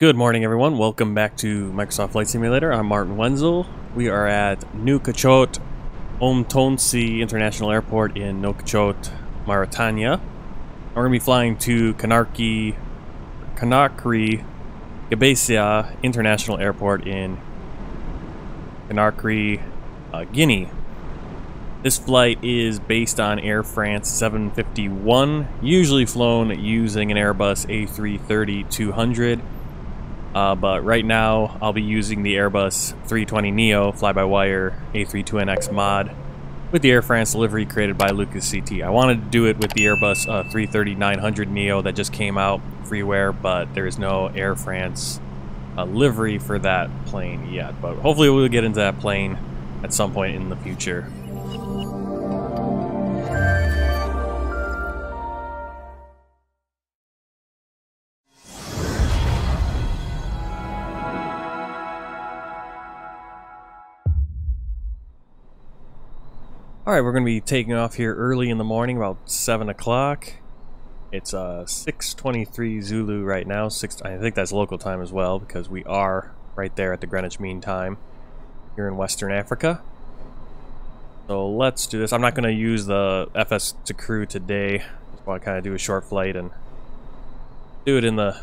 Good morning, everyone. Welcome back to Microsoft Flight Simulator. I'm Martin Wenzel. We are at Nouakchott International Airport in Nouakchott, Mauritania. We're going to be flying to Conakry International Airport in Conakry, Guinea. This flight is based on Air France 751, usually flown using an Airbus A320-200. But right now, I'll be using the Airbus A320neo FlyByWire A320nx mod with the Air France livery created by Lucas CT. I wanted to do it with the Airbus A330-900neo that just came out freeware, but there is no Air France livery for that plane yet. But hopefully we'll get into that plane at some point in the future. Alright, we're going to be taking off here early in the morning, about 7 o'clock. It's 6:23 Zulu right now. I think that's local time as well, because we are right there at the Greenwich Mean Time here in Western Africa. So let's do this. I'm not going to use the FS to crew today. Just want to kind of do a short flight and do it in the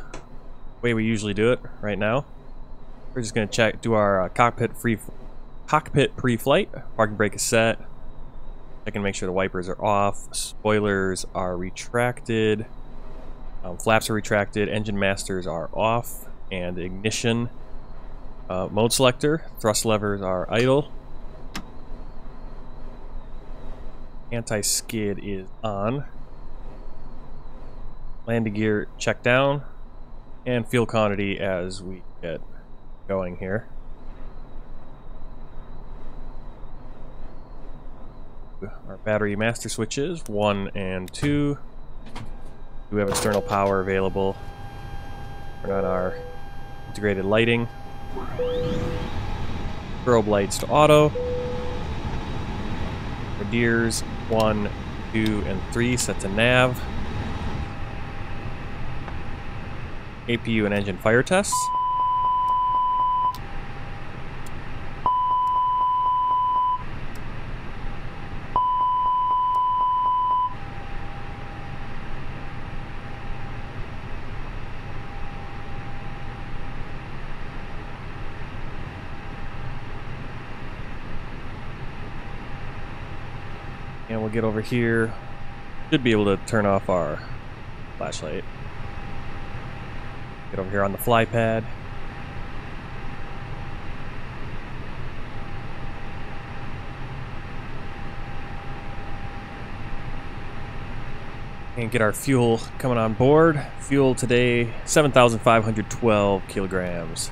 way we usually do it right now. We're just going to do our cockpit pre-flight. Parking brake is set. I can make sure the wipers are off, spoilers are retracted, flaps are retracted, engine masters are off, and ignition mode selector, thrust levers are idle, anti-skid is on, landing gear check down, and fuel quantity as we get going here. Our battery master switches 1 and 2. We have external power available. Turn on our integrated lighting. Strobe lights to auto. Radiers 1, 2, and 3 set to nav. APU and engine fire tests. And we'll get over here. Should be able to turn off our flashlight. Get over here on the fly pad. And get our fuel coming on board. Fuel today, 7,512 kilograms.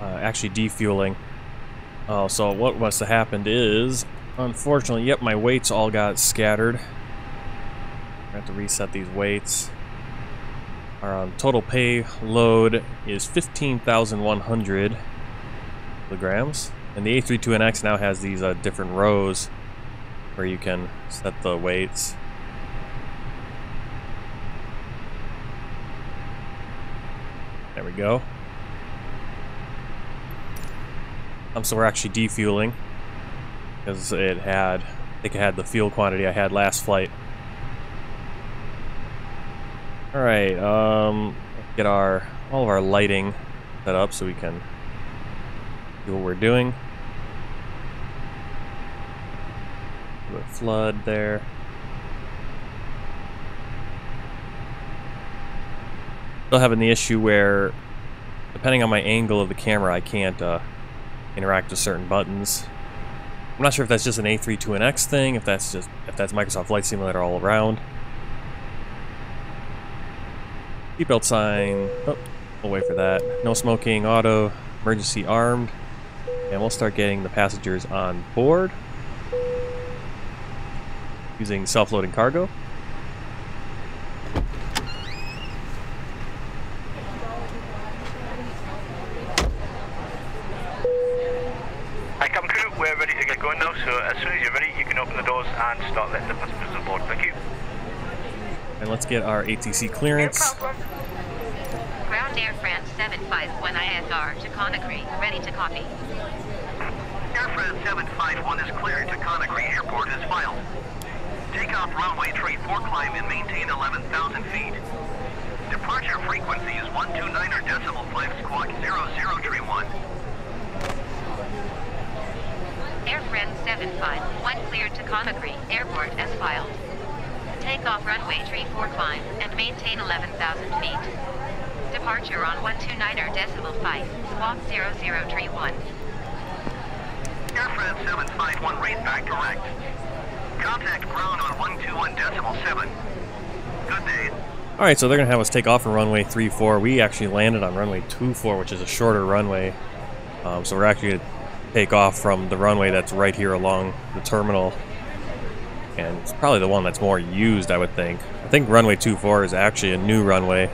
Actually defueling. Oh, so what must have happened is, unfortunately, yep, my weights all got scattered. I have to reset these weights. Our total payload is 15,100 kilograms, and the A320nx now has these different rows where you can set the weights. There we go. So we're actually defueling because I think it had the fuel quantity I had last flight. All right, get all of our lighting set up so we can do what we're doing. Do a flood there. Still having the issue where, depending on my angle of the camera, I can't interact with certain buttons. I'm not sure if that's just an A320nx thing, if that's Microsoft Flight Simulator all around. Seatbelt sign. Oh, we'll wait for that. No smoking, auto, emergency armed, and we'll start getting the passengers on board using self-loading cargo. We're ready to going now, so as soon as you're ready, you can open the doors and start letting the passengers on board. Thank you. And let's get our ATC clearance. Ground Air France 751 ISR to Conakry, ready to copy. Air France 751 is cleared to Conakry Airport as filed. Takeoff runway 34, climb and maintain 11,000 feet. Departure frequency is 129.5 squawk 0031. Air France 751 cleared to Conakry Airport as filed. Takeoff runway 34, climb and maintain 11,000 feet. Departure on 129.5 squawk 0031. Air France 751 rate back direct. Contact ground on 121.7. Good day. Alright, so they're going to have us take off from runway 34. We actually landed on runway 24, which is a shorter runway. So we're actually going to take off from the runway that's right here along the terminal. And it's probably the one that's more used, I would think. I think runway 24 is actually a new runway.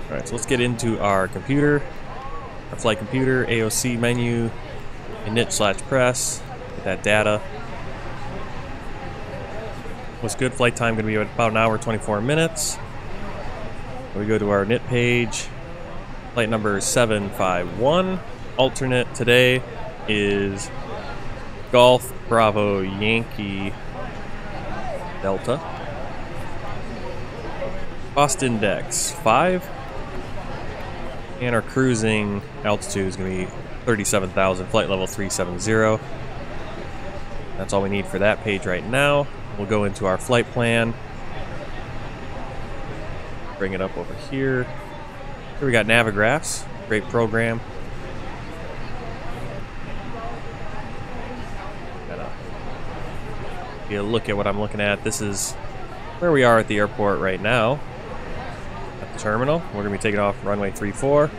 Alright, so let's get into our computer. Our flight computer, AOC menu, init/press, get that data. What's good? Flight time going to be about an hour, 24 minutes. We go to our init page. Flight number 751. Alternate today is Golf Bravo Yankee Delta. Cost index 5. And our cruising altitude is going to be 37,000, flight level 370. That's all we need for that page right now. We'll go into our flight plan. Bring it up over here. Here we got Navigraphs, great program. Gotta get a look at what I'm looking at. This is where we are at the airport right now. At the terminal. We're going to be taking off runway 34.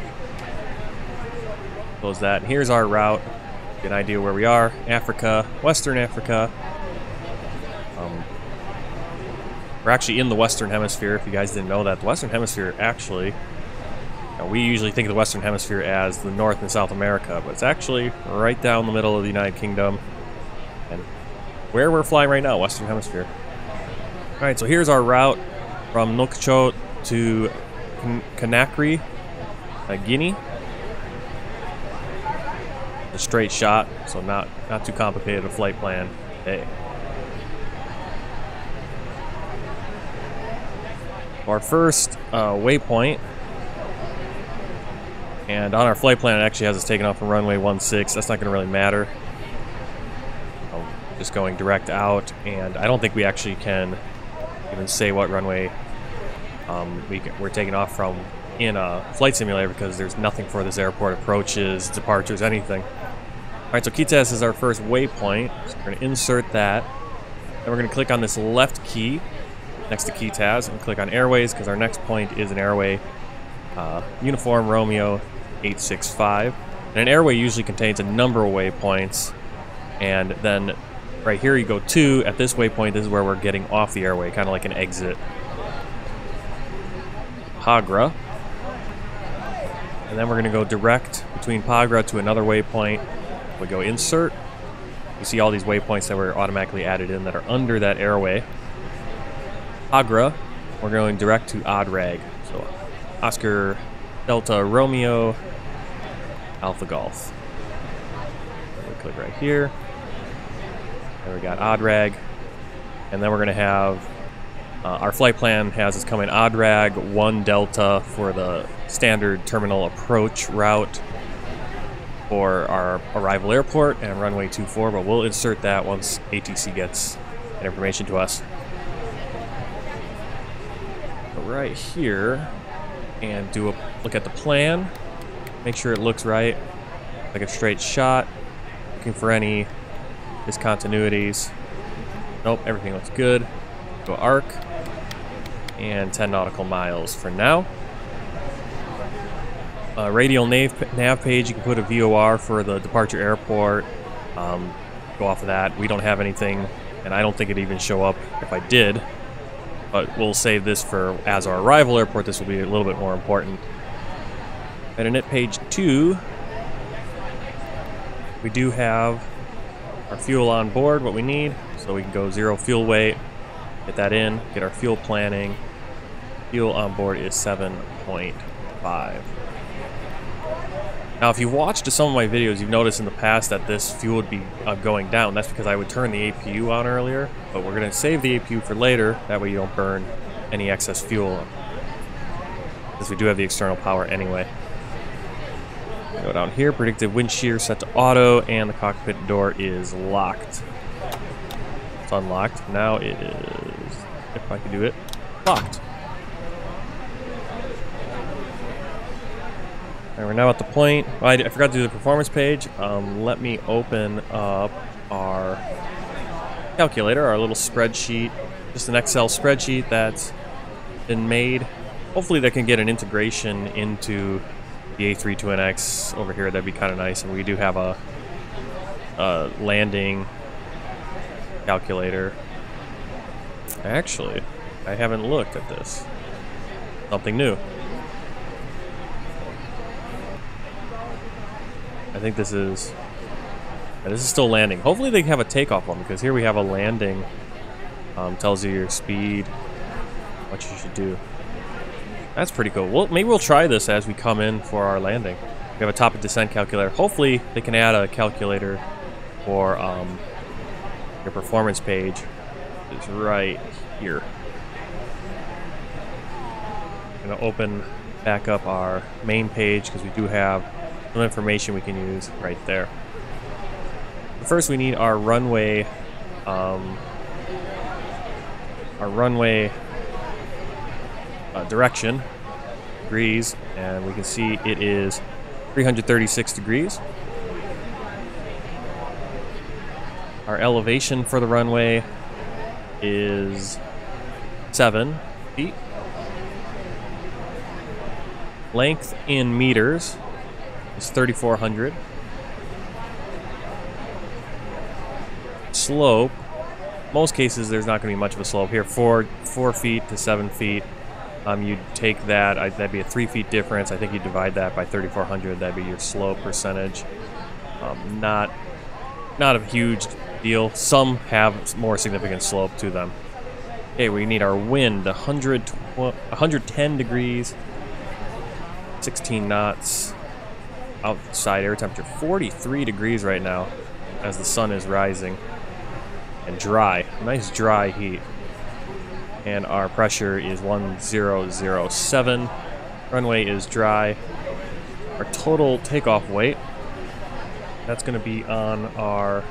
Close that. And here's our route. Get an idea where we are. Africa, Western Africa. We're actually in the Western Hemisphere, if you guys didn't know that. The Western Hemisphere actually, we usually think of the Western Hemisphere as the North and South America, but it's actually right down the middle of the United Kingdom. And where we're flying right now, Western Hemisphere. Alright, so here's our route from Nouakchott to Conakry, Guinea. A straight shot, so not too complicated a flight plan today. Our first waypoint, and on our flight plan it actually has us taking off from runway 16. That's not going to really matter. Just going direct out, and I don't think we actually can even say what runway we're taking off from in a flight simulator because there's nothing for this airport, approaches, departures, anything. Alright, so Kitas is our first waypoint, so we're going to insert that. Then we're going to click on this left key next to Kitas and click on Airways because our next point is an airway, Uniform Romeo 865. And an airway usually contains a number of waypoints, and then right here you go to, at this waypoint, this is where we're getting off the airway, kind of like an exit. Pagra. And then we're going to go direct between Pagra to another waypoint. We go insert. You see all these waypoints that were automatically added in that are under that airway. Pagra, we're going direct to Odrag. So Oscar Delta Romeo Alpha Golf. We click right here. There we got Odrag. And then we're going to have our flight plan has us coming Odrag 1 Delta for the standard terminal approach route for our arrival airport and runway 24, but we'll insert that once ATC gets that information to us. Right here and do a look at the plan, make sure it looks right, like a straight shot, looking for any discontinuities. Nope, everything looks good. Go arc and 10 nautical miles for now. Radial nav page, you can put a VOR for the departure airport. Go off of that. We don't have anything, and I don't think it'd even show up if I did. But we'll save this for as our arrival airport. This will be a little bit more important. At init page 2, we do have our fuel on board, what we need, so we can go 0 fuel weight, get that in, get our fuel planning. Fuel on board is 7.5. Now, if you've watched some of my videos, you've noticed in the past that this fuel would be going down. That's because I would turn the APU on earlier, but we're going to save the APU for later. That way you don't burn any excess fuel, because we do have the external power anyway. Go down here, predictive wind shear set to auto, and the cockpit door is locked. It's unlocked. Now it is, if I can do it, locked. And we're now at the point. Oh, I forgot to do the performance page. Let me open up our calculator, our little spreadsheet. Just an Excel spreadsheet that's been made. Hopefully that can get an integration into the A320neo over here. That'd be kind of nice. And we do have a landing calculator. Actually, I haven't looked at this. Something new. I think this is still landing. Hopefully they have a takeoff one, because here we have a landing. Tells you your speed, what you should do. That's pretty cool. Well, maybe we'll try this as we come in for our landing. We have a top and descent calculator. Hopefully they can add a calculator for your performance page. It's right here. I'm gonna open back up our main page, because we do have some information we can use right there. First, we need our runway, direction, degrees, and we can see it is 336 degrees. Our elevation for the runway is 7 feet. Length in meters is 3,400. Slope, most cases there's not going to be much of a slope here. 4 feet to 7 feet. You'd take that, that'd be a 3 feet difference. I think you divide that by 3,400. That'd be your slope percentage. Not a huge deal. Some have more significant slope to them. Okay, we need our wind, 110 degrees, 16 knots. Outside air temperature 43 degrees right now as the sun is rising, and dry, nice dry heat. And our pressure is 1007. Runway is dry. Our total takeoff weight, that's going to be on our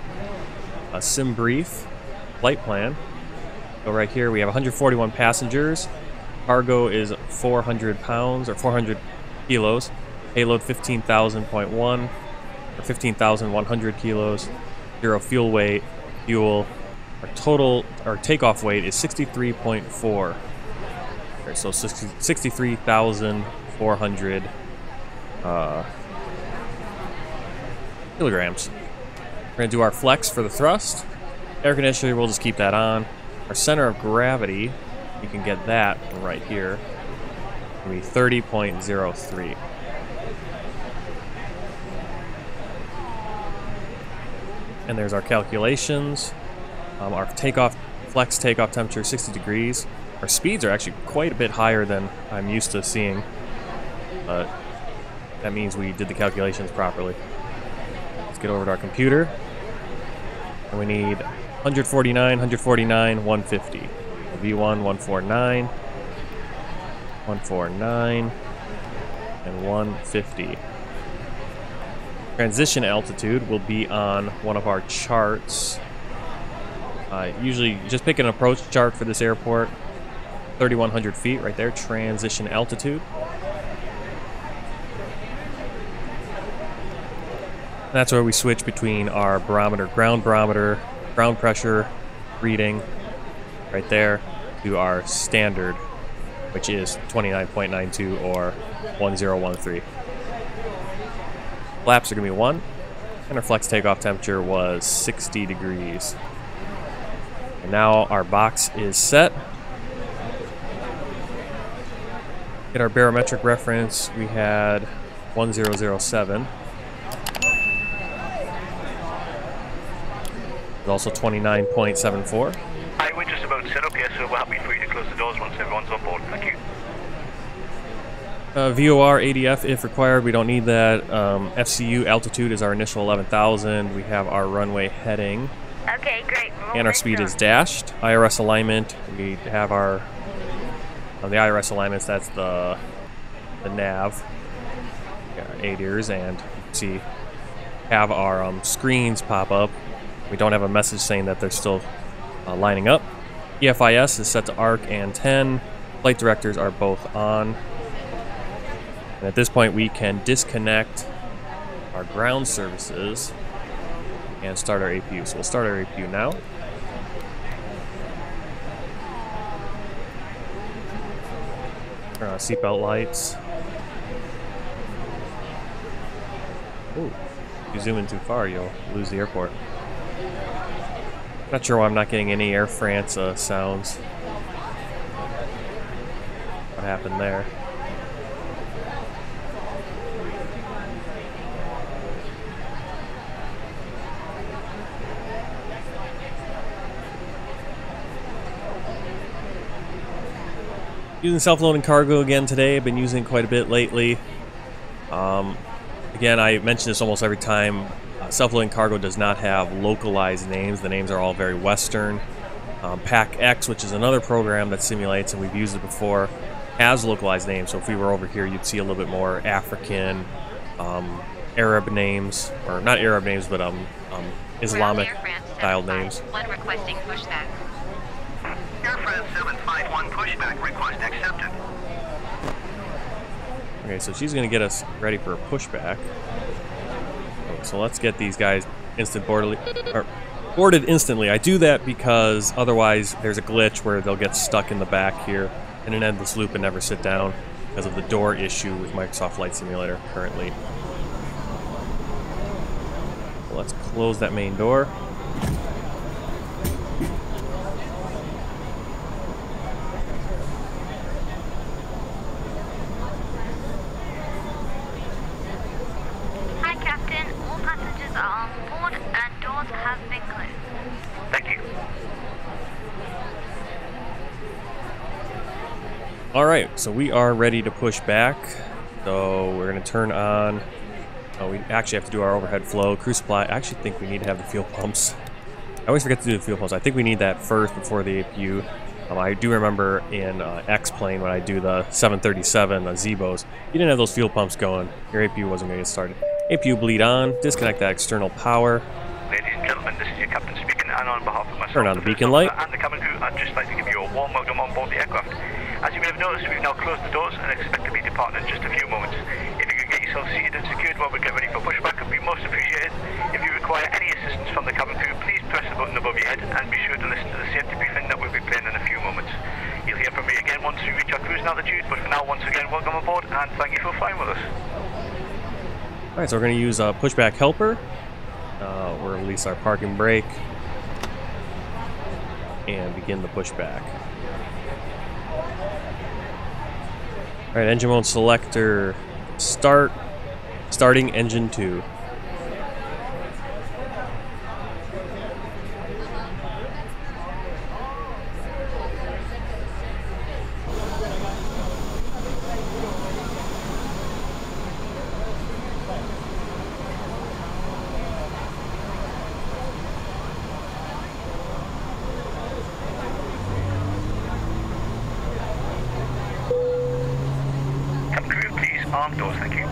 sim brief flight plan. So right here we have 141 passengers. Cargo is 400 pounds or 400 kilos. Payload 15,000.1 or 15,100 kilos. 0 fuel weight, fuel. Our takeoff weight is 63.4. Okay, so 63,400 kilograms. We're gonna do our flex for the thrust. Air conditioner, we'll just keep that on. Our center of gravity, you can get that right here. It'll be 30.03. And there's our calculations. Our flex takeoff temperature, 60 degrees. Our speeds are actually quite a bit higher than I'm used to seeing. But that means we did the calculations properly. Let's get over to our computer. And we need 149, 149, 150. V1, 149, 149, and 150. Transition altitude will be on one of our charts. Usually just pick an approach chart for this airport. 3,100 feet right there, transition altitude. And that's where we switch between our barometer, ground pressure reading right there, to our standard, which is 29.92 or 1013. Flaps are going to be 1, and our flex takeoff temperature was 60 degrees. And now our box is set. Get our barometric reference, we had 1007. It's also 29.74. Hi, we're just about set up here, so we're happy for you to close the doors once everyone's on board. Thank you. VOR, ADF if required. We don't need that. FCU altitude is our initial 11,000. We have our runway heading. Okay, great. And our speed is dashed. IRS alignment. We have our the IRS alignments. That's the nav. ADIRs, and you can see have our screens pop up. We don't have a message saying that they're still lining up. EFIS is set to ARC and 10. Flight directors are both on. And at this point, we can disconnect our ground services and start our APU. So we'll start our APU now. Turn on seatbelt lights. Ooh, if you zoom in too far, you'll lose the airport. Not sure why I'm not getting any Air France sounds. What happened there? Using self-loading cargo again today. I've been using it quite a bit lately. Again, I mention this almost every time. Self-loading cargo does not have localized names. The names are all very Western. PAC-X, which is another program that simulates, and we've used it before, has localized names. So if we were over here, you'd see a little bit more African, Arab names, or not Arab names, but Islamic style names. One requesting pushback. Air France 751 pushback request accepted. Okay, so she's going to get us ready for a pushback. So let's get these guys boarded instantly. I do that because otherwise there's a glitch where they'll get stuck in the back here in an endless loop and never sit down because of the door issue with Microsoft Flight Simulator currently. So let's close that main door. Alright, so we are ready to push back. So we're going to turn on... Oh, we actually have to do our overhead flow. Crew supply, I actually think we need to have the fuel pumps. I always forget to do the fuel pumps. I think we need that first before the APU. I do remember in X-Plane when I do the 737 Zibos, you didn't have those fuel pumps going. Your APU wasn't going to get started. APU bleed on, disconnect that external power. Ladies and gentlemen, this is your captain speaking, and on behalf of myself, turn on the beacon light. And the cabin crew, I'd just like to give you a warm welcome on board the aircraft. As you may have noticed, we've now closed the doors and expect to be departing in just a few moments. If you could get yourself seated and secured while we get ready for pushback, it would be most appreciated. If you require any assistance from the cabin crew, please press the button above your head and be sure to listen to the safety briefing that we'll be playing in a few moments. You'll hear from me again once we reach our cruising altitude, but for now, once again, welcome aboard and thank you for flying with us. Alright, so we're going to use a pushback helper. We'll release our parking brake and begin the pushback. Alright, engine mode selector, starting engine 2. Arm doors, thank you.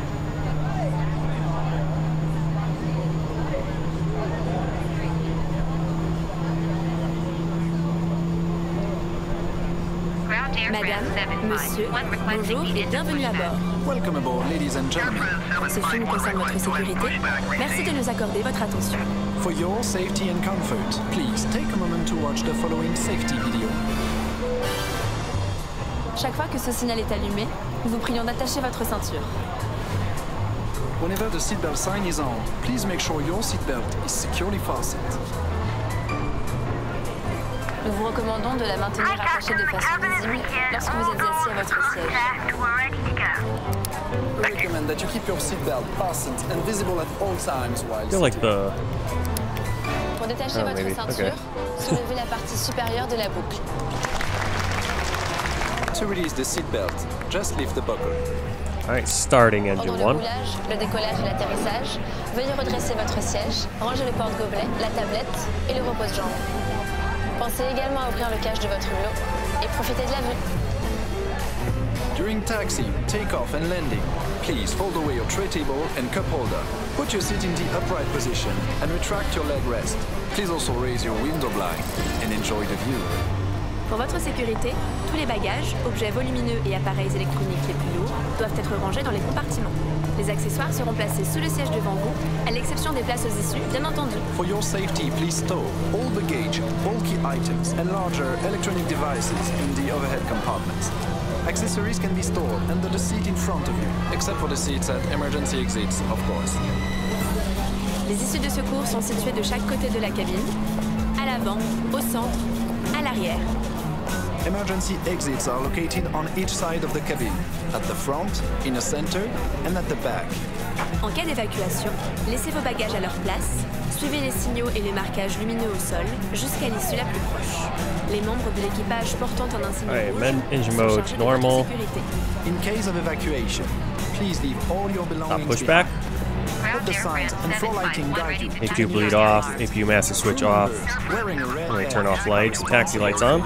Madame, monsieur, bonjour et bienvenue à bord. Welcome aboard, ladies and gentlemen. Ce film concerne votre sécurité. Merci de nous accorder votre attention. For your safety and comfort, please take a moment to watch the following safety video. Chaque fois que ce signal est allumé, nous vous prions d'attacher votre ceinture. Whenever the seatbelt sign is on, please make sure your seatbelt is securely fastened. Nous vous recommandons de la maintenir attachée de façon visible lorsque vous êtes assis à votre siège. We recommend that you keep your seatbelt fastened and visible at all times while I feel like the Pour détacher votre ceinture, soulevez la partie supérieure de la boucle. To release the seatbelt, just lift the buckle. Alright, starting Pendant engine le 1. roulage, le décollage et l'atterrissage, veuillez redresser votre siège, ranger le porte-gobelet, la tablette et le repose-jambes. Pensez également à ouvrir le cache de votre hublot et profitez de la vue. During taxi, takeoff and landing, please fold away your tray table and cup holder. Put your seat in the upright position and retract your leg rest. Please also raise your window blind and enjoy the view. Pour votre sécurité, tous les bagages, objets volumineux et appareils électroniques les plus lourds doivent être rangés dans les compartiments. Les accessoires seront placés sous le siège devant vous, à l'exception des places aux issues, bien entendu. For your safety, please stow all baggage, bulky items and larger electronic devices in the overhead compartments. Accessories can be stored under the seat in front of you, except for the seats at emergency exits, of course. Les issues de secours sont situées de chaque côté de la cabine, à l'avant, au centre, à l'arrière. Emergency exits are located on each side of the cabin, at the front, in the center, and at the back. En cas d'évacuation, laissez vos bagages à leur place, suivez les signaux et les marquages lumineux au sol jusqu'à l'issue la plus proche. Les membres de l'équipage portant un insigne rouge engine sont mode chargés de normal. votre sécurité. In case of evacuation, please leave all your belongings Pushback. behind. Let the signs and floor lighting guide you. APU bleed off, APU master switch off. Wearing a red I'm gonna turn badge off lights, taxi lights on.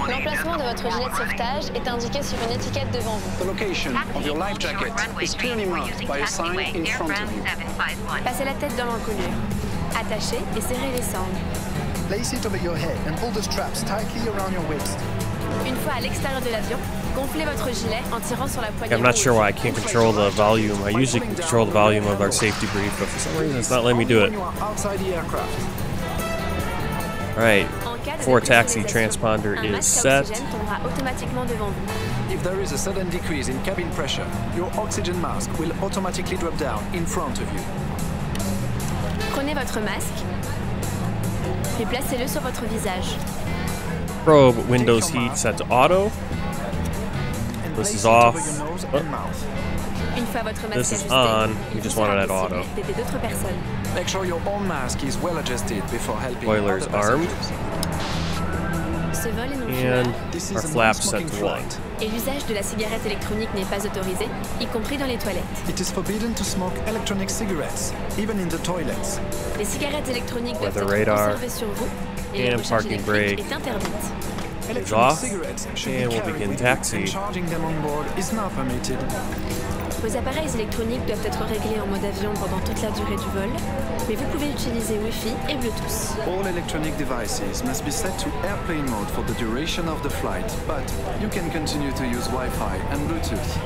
L'emplacement de votre gilet de sauvetage est indiqué sur une étiquette devant vous. The location of your life jacket is clearly marked by a sign in front of you. Passez la tête dans l'encolure. Attachez et serrez les sangles. Place it over your head and pull the straps tightly around your waist. Une fois à l'extérieur de l'avion, gonflez votre gilet en tirant sur la poignée I'm not sure rouge. why I can't control the volume. I usually can control the volume of our safety brief, but for some reason it's not letting me do it. When you are outside the aircraft. Alright, En cas de for taxi dépressurisation, transponder un is masque à set. oxygène tombera automatiquement devant vous. If there is a sudden decrease in cabin pressure, your oxygen mask will automatically drop down in front of you. Prenez votre masque, puis placez-le sur votre visage. Probe Windows heat set to auto. And This place is it over off. your nose Oh. and mouth. Une fois votre masque This is ajusté, on. il You just vous want it sera at auto. possible d'aider d'autres personnes. Make sure your own mask is well adjusted before helping Spoilers other armed. passengers. Ce vol est non fumeur And This our is a flaps set non-smoking to 1. flight. et l'usage de la cigarette électronique n'est pas autorisé, y compris dans les toilettes. It is forbidden to smoke electronic cigarettes, even in the toilets. Les cigarettes électroniques doivent Weather être radar. conservées sur vous et And la recharge parking électrique brake. est interdite. Electronic off. cigarettes should And be we'll carried begin with taxi. you, and charging them on board is not permitted. Vos appareils électroniques doivent être réglés en mode avion pendant toute la durée du vol, mais vous pouvez utiliser Wi-Fi et Bluetooth. All electronic devices must be set to airplane mode for the duration of the flight, but you can continue to use Wi-Fi and Bluetooth.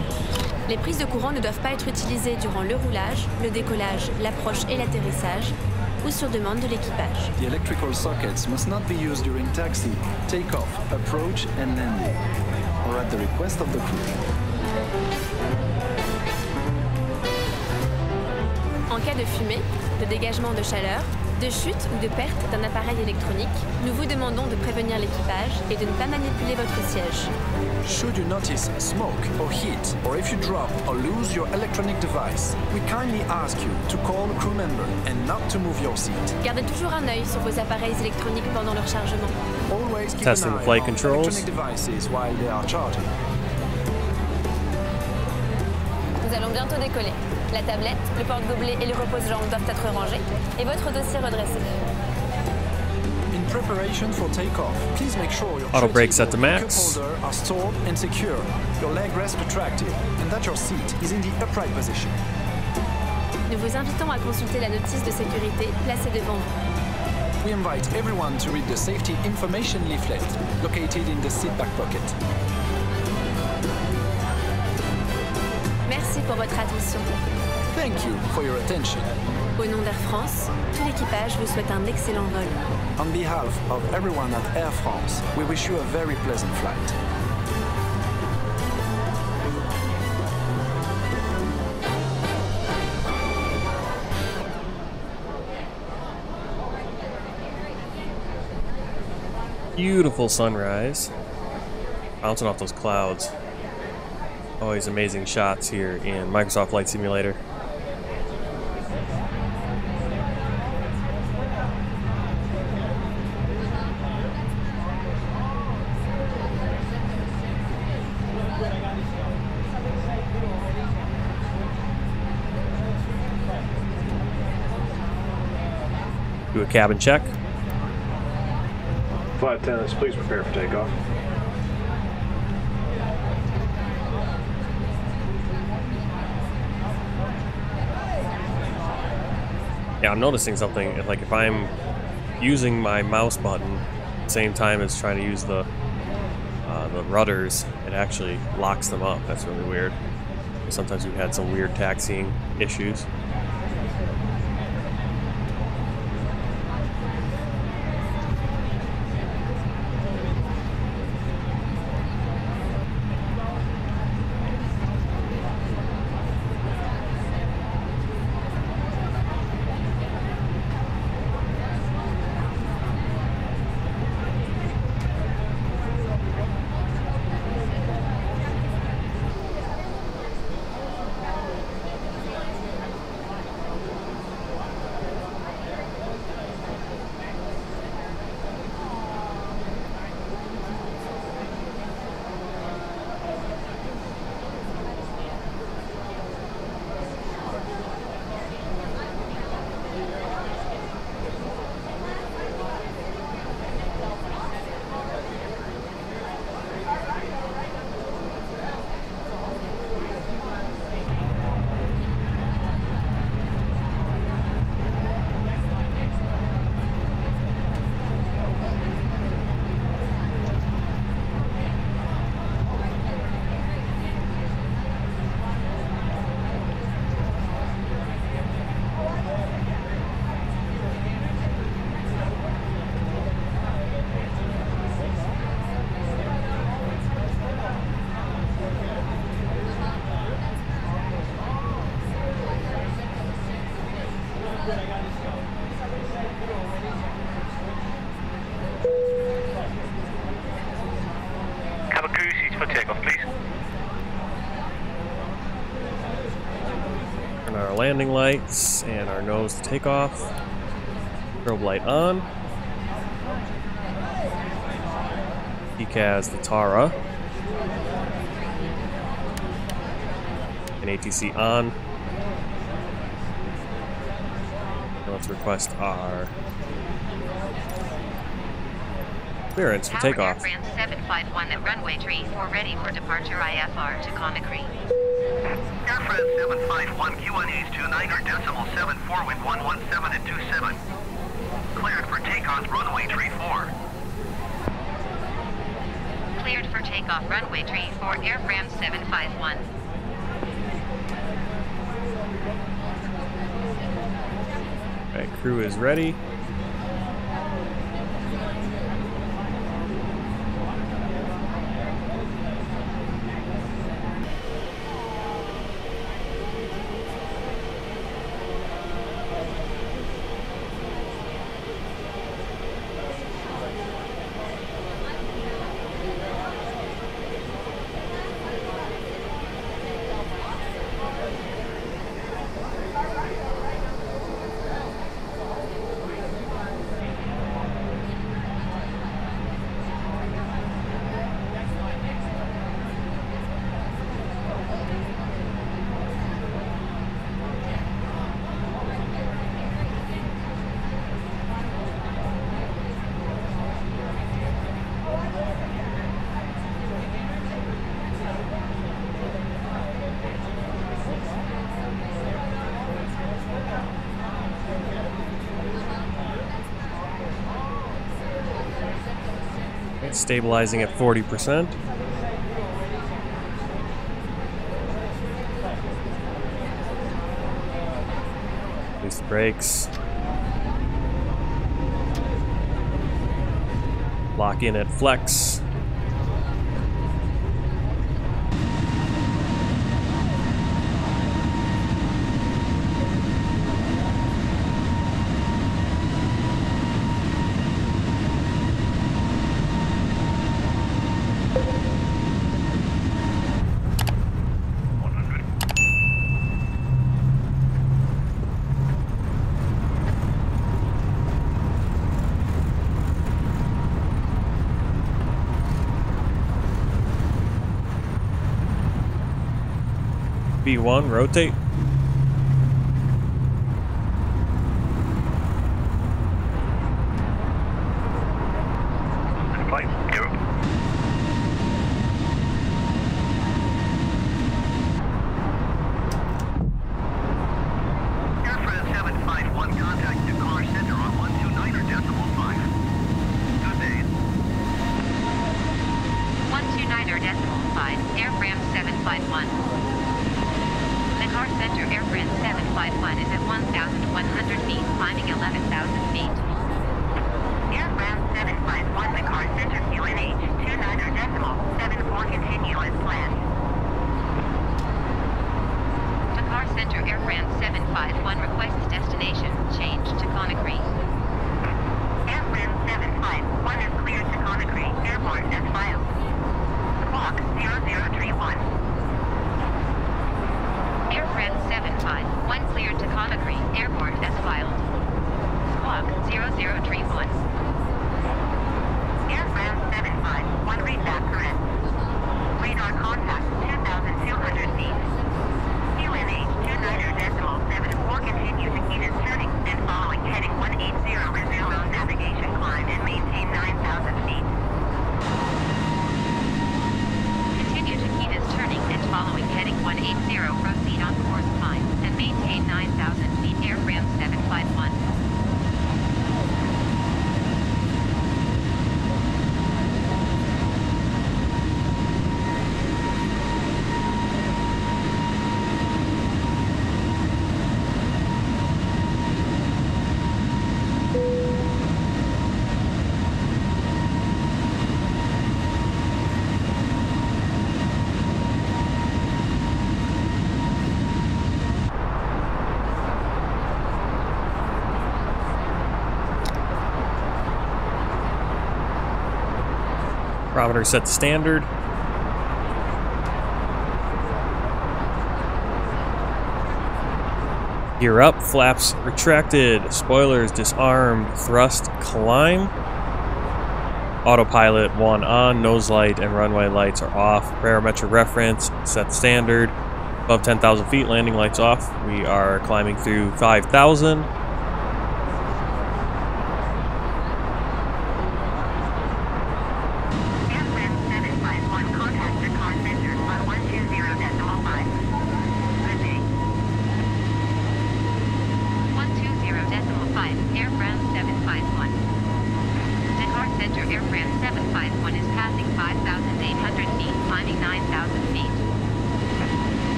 Les prises de courant ne doivent pas être utilisées durant le roulage, le décollage, l'approche et l'atterrissage, ou sur demande de l'équipage. The electrical sockets must not be used during taxi, takeoff, approach and landing, or at the request of the crew. En cas de fumée, de dégagement de chaleur, de chute ou de perte d'un appareil électronique, nous vous demandons de prévenir l'équipage et de ne pas manipuler votre siège. Should you notice smoke or heat, or if you drop or lose your electronic device, we kindly ask you to call a crew member and not to move your seat. Gardez toujours un œil sur vos appareils électroniques pendant leur chargement. Always keep Testing an eye flight on controls. electronic devices while they are charging. Nous allons bientôt décoller. La tablette, le porte-gobelet et le repose-jambes doivent être rangés et votre dossier redressé. In preparation for takeoff, please make sure your Auto tray brake set to table and cup max. holder are stored and secure, your leg rest retracted, and that your seat is in the upright position. Nous vous invitons à consulter la notice de sécurité placée devant vous. We invite everyone to read the safety information leaflet located in the seat back pocket. Merci pour votre attention. Thank you for your attention. Au nom d'Air France, tout l'équipage vous souhaite un excellent vol. On behalf of everyone at Air France, we wish you a very pleasant flight. Beautiful sunrise. Bouncing off those clouds. Always amazing shots here in Microsoft Flight Simulator. Do a cabin check. Flight attendants, please prepare for takeoff. Yeah, I'm noticing something. Like if I'm using my mouse button at the same time as trying to use the rudders, it actually locks them up. That's really weird. Sometimes we've had some weird taxiing issues. Landing lights and our nose to take off. Strobe light on. PCAS the Tara. And ATC on. And let's request our clearance for takeoff. Tower Air France 751 at runway 34 ready for departure IFR to Conakry. Air France 751, Q1 is 29.74, wind 117 at 27. Cleared for takeoff, runway 34. Cleared for takeoff, runway 34, Air France 751. Alright, crew is ready. Stabilizing at 40%. Release the brakes. Lock in at flex. P1, rotate. Flight 0. Air France 751, contact to car center on 129.5. Good day. 129.5, Air France 751. The car center Air France 751 is at 1,100 feet, climbing 11,000 feet. Air France 751, the car center QNH 29.74, continue as planned. The car center Air France 751 requests destination change to Conakry. Air France 751 is cleared to Conakry Airport as filed. Clock 0031. Air France 751 cleared to Conakry Airport as filed. Clock 0031. Air France 751 read back correct. Radar contact 2,200 feet. QNH 29.74, continue to keep its turning and following heading 180, resume on navigation climb and maintain 9,000 feet. Continue to keep its turning and following heading 180, proceed on course climb and maintain 9,000 feet. Air France 751. Barometer set to standard. Gear up, flaps retracted, spoilers disarmed, thrust climb. Autopilot 1 on, nose light and runway lights are off. Barometric reference set to standard. Above 10,000 feet, landing lights off. We are climbing through 5,000.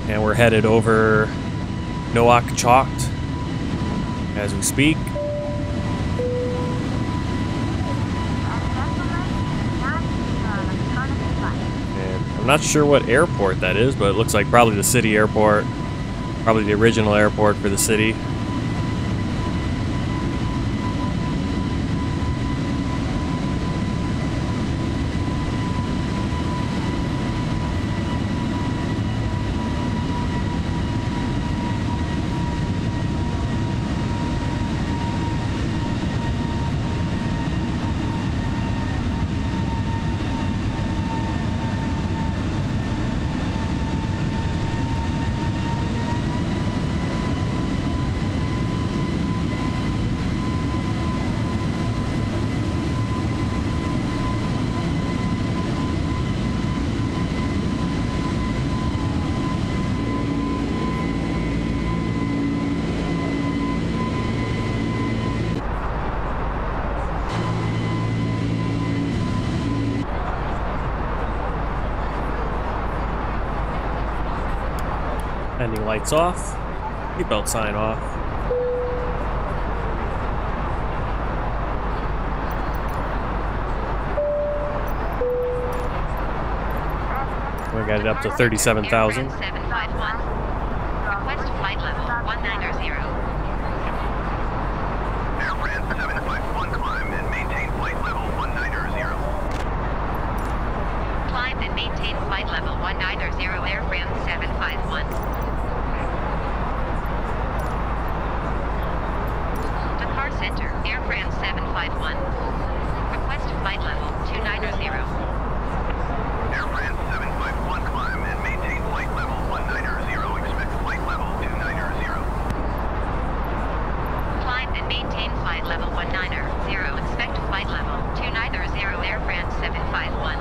And we're headed over Nouakchott as we speak. And I'm not sure what airport that is, but it looks like probably the city airport. Probably the original airport for the city. Landing lights off. Seatbelt sign off. We got it up to 37,000. 751. Request flight level 190. Air France 751 climb and maintain flight level 190. Climb and maintain flight level 190 Air France 751. Dakar Center, Air France 751. Request flight level 290. Air France 751 climb and maintain flight level 190. Expect flight level 290. Climb and maintain flight level 190. Expect flight level 290 Air France 751.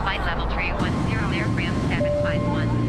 Flight level 310 airframe 751.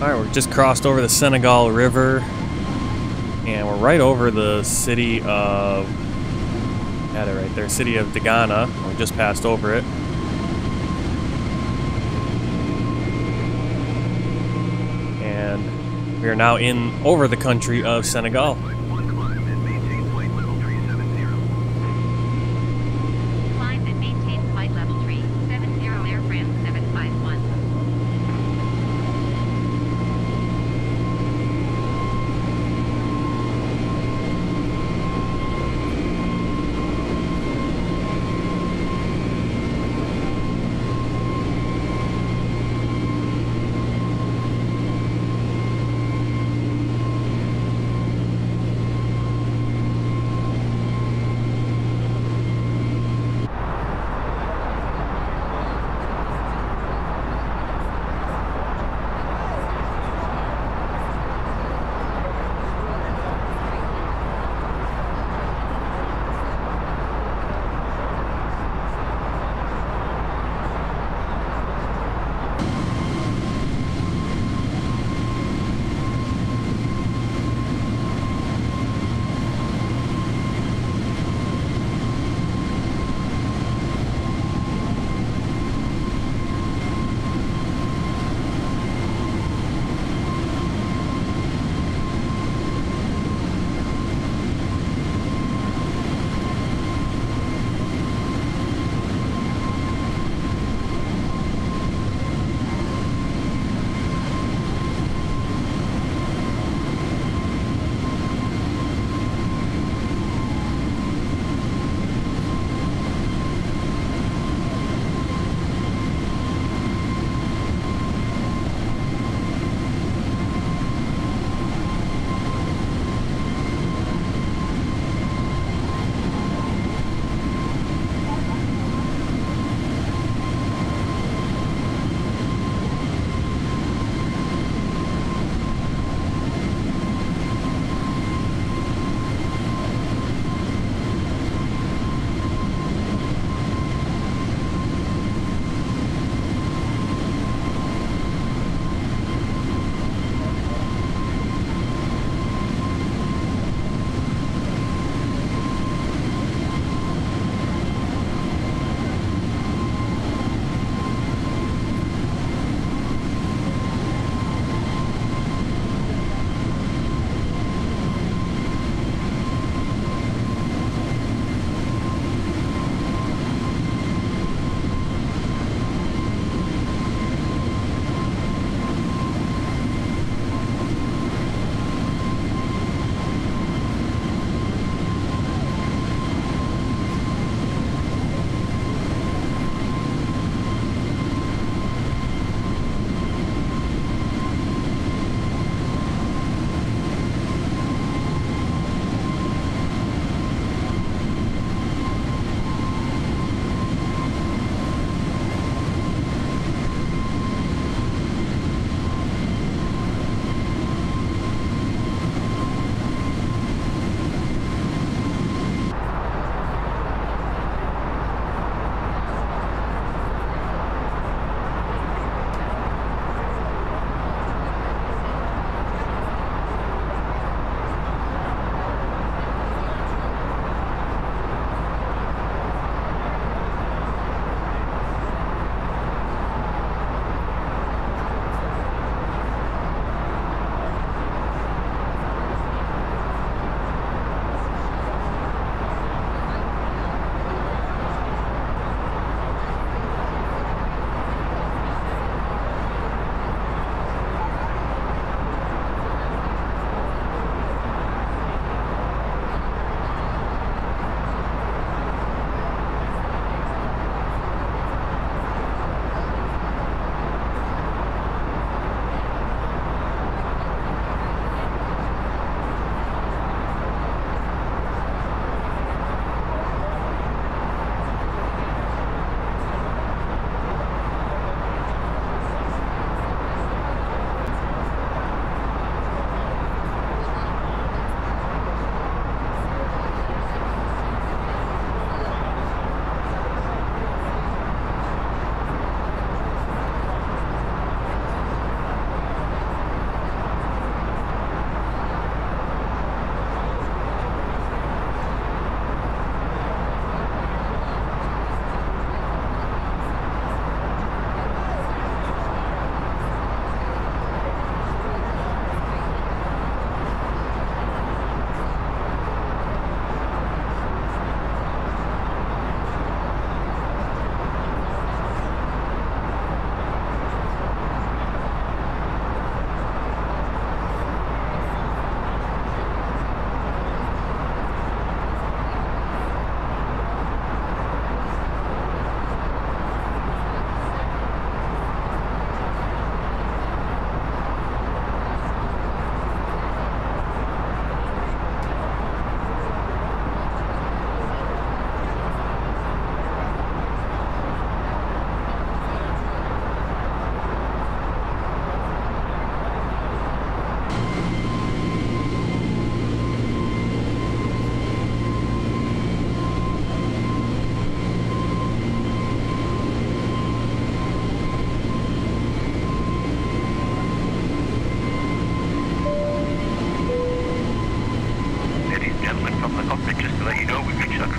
Alright, we're just crossed over the Senegal River, and we're right over the city of, had it right there, city of Dagana. We just passed over it. And we are now in over the country of Senegal.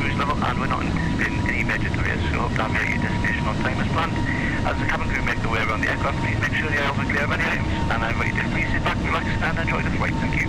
cruise level, and we're not anticipating any major delays, so hope to have you at your destination on time as planned. As the cabin crew make their way around the aircraft, please make sure the aisles are clear of any items, and I invite you to please sit back, relax, and enjoy the flight. Thank you.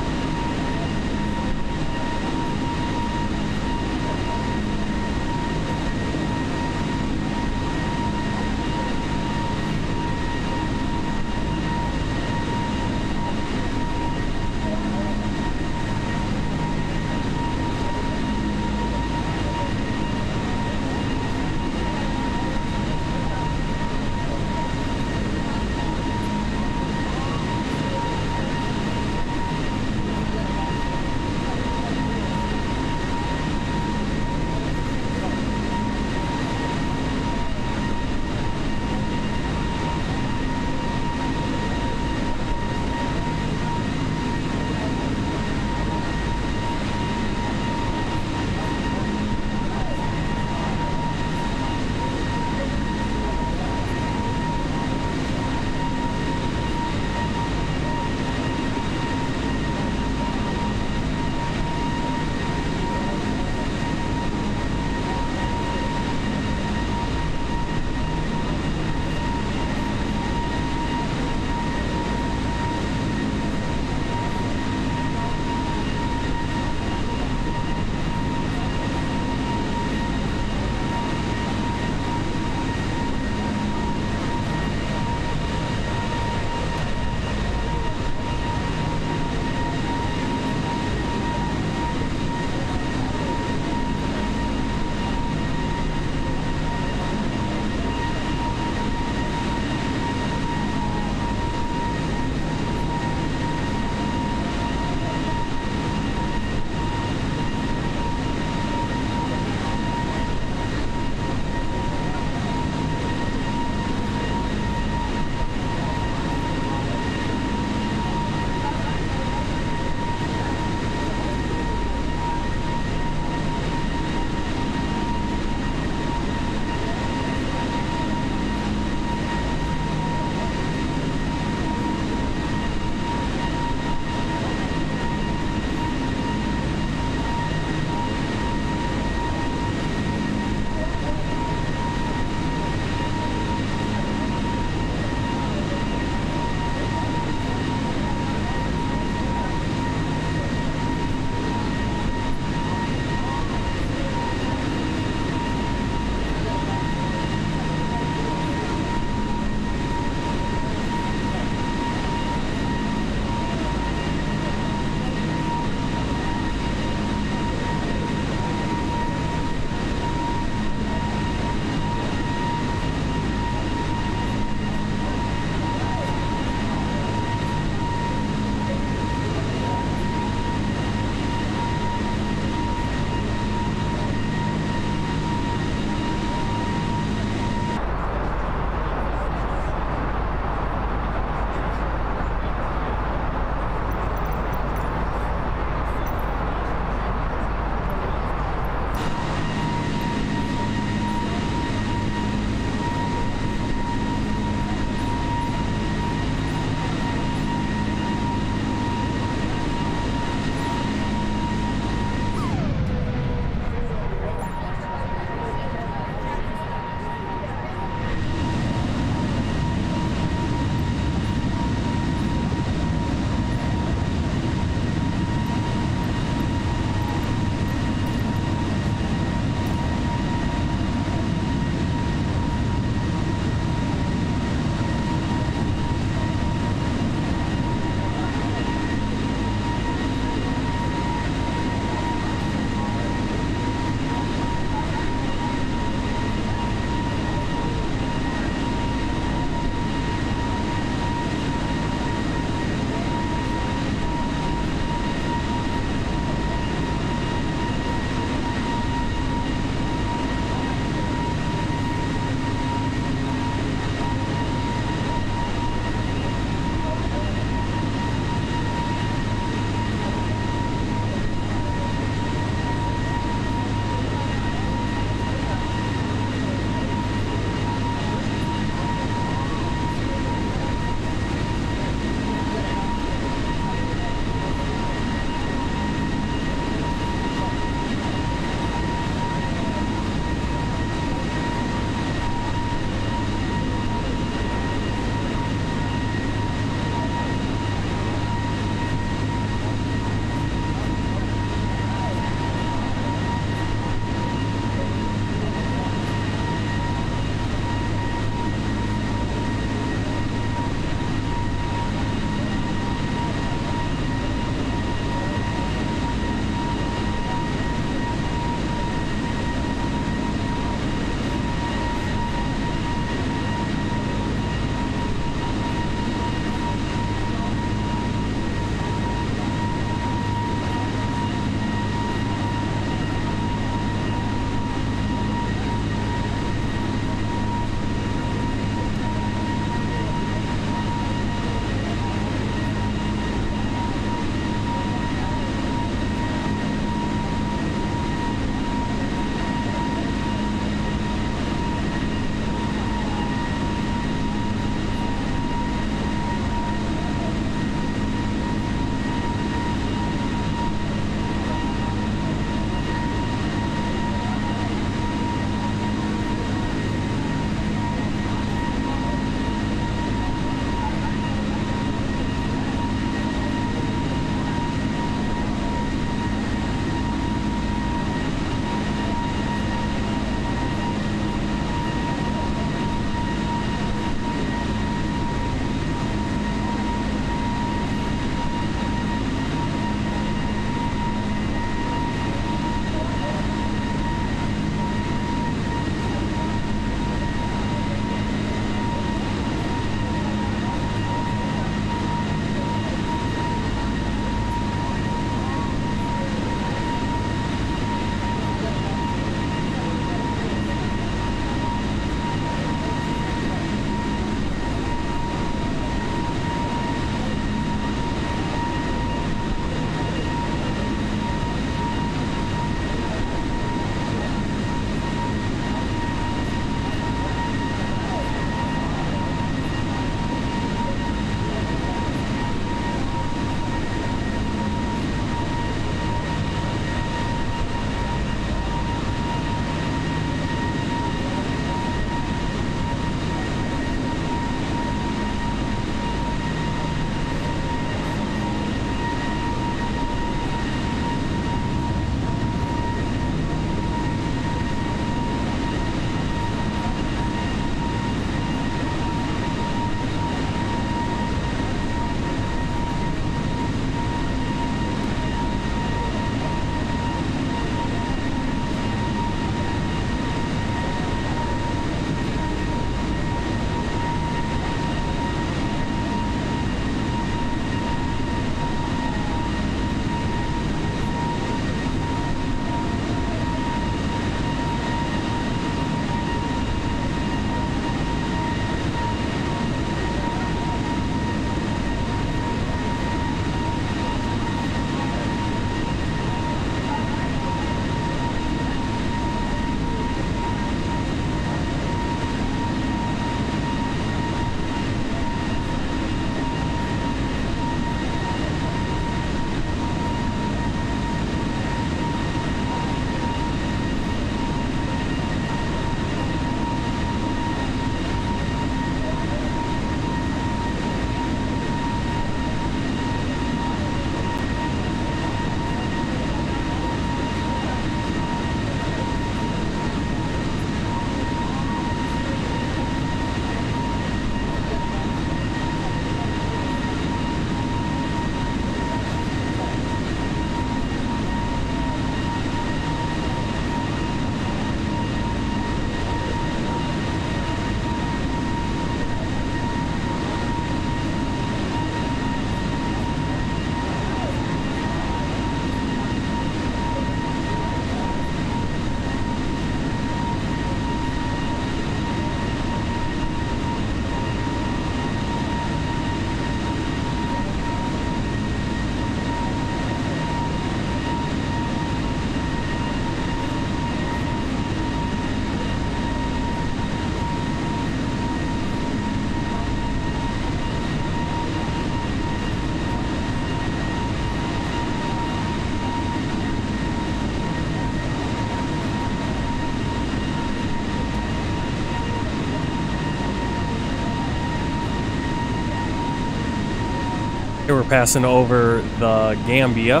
Here we're passing over the Gambia.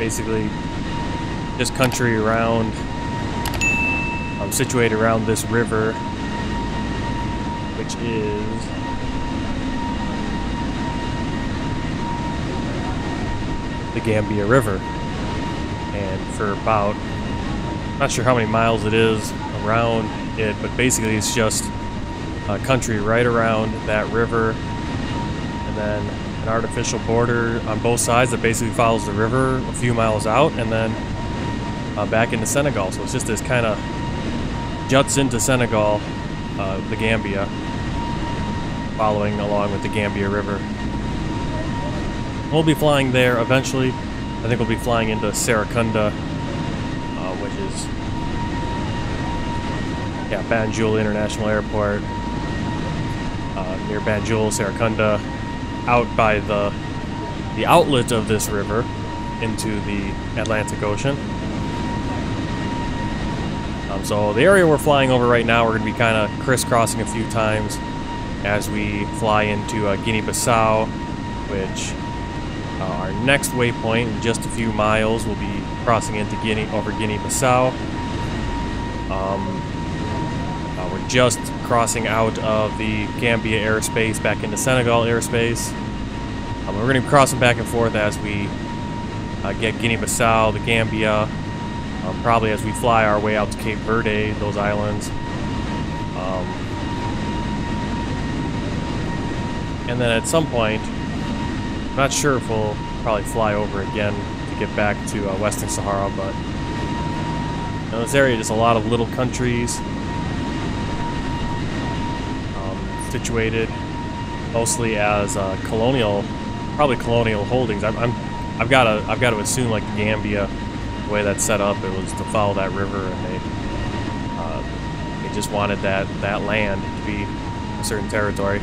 Basically, this country around, situated around this river, which is the Gambia River. And for about, not sure how many miles it is around it, but basically it's just a country right around that river, and then an artificial border on both sides that basically follows the river a few miles out, and then back into Senegal. So it's just this kind of juts into Senegal, the Gambia, following along with the Gambia River. We'll be flying there eventually. I think we'll be flying into Serekunda, which is Banjul International Airport, near Banjul, Serekunda, out by the outlet of this river into the Atlantic Ocean. So the area we're flying over right now, we're going to be kind of crisscrossing a few times as we fly into Guinea-Bissau, which our next waypoint in just a few miles will be crossing into Guinea-Bissau. We're just crossing out of the Gambia airspace back into Senegal airspace. We're going to be crossing back and forth as we get Guinea-Bissau, the Gambia, probably as we fly our way out to Cape Verde, those islands. And then at some point, I'm not sure if we'll probably fly over again to get back to Western Sahara, but this area is just a lot of little countries situated mostly as probably colonial holdings. I've got to assume, like the Gambia, the way that's set up, it was to follow that river, and they just wanted that land to be a certain territory.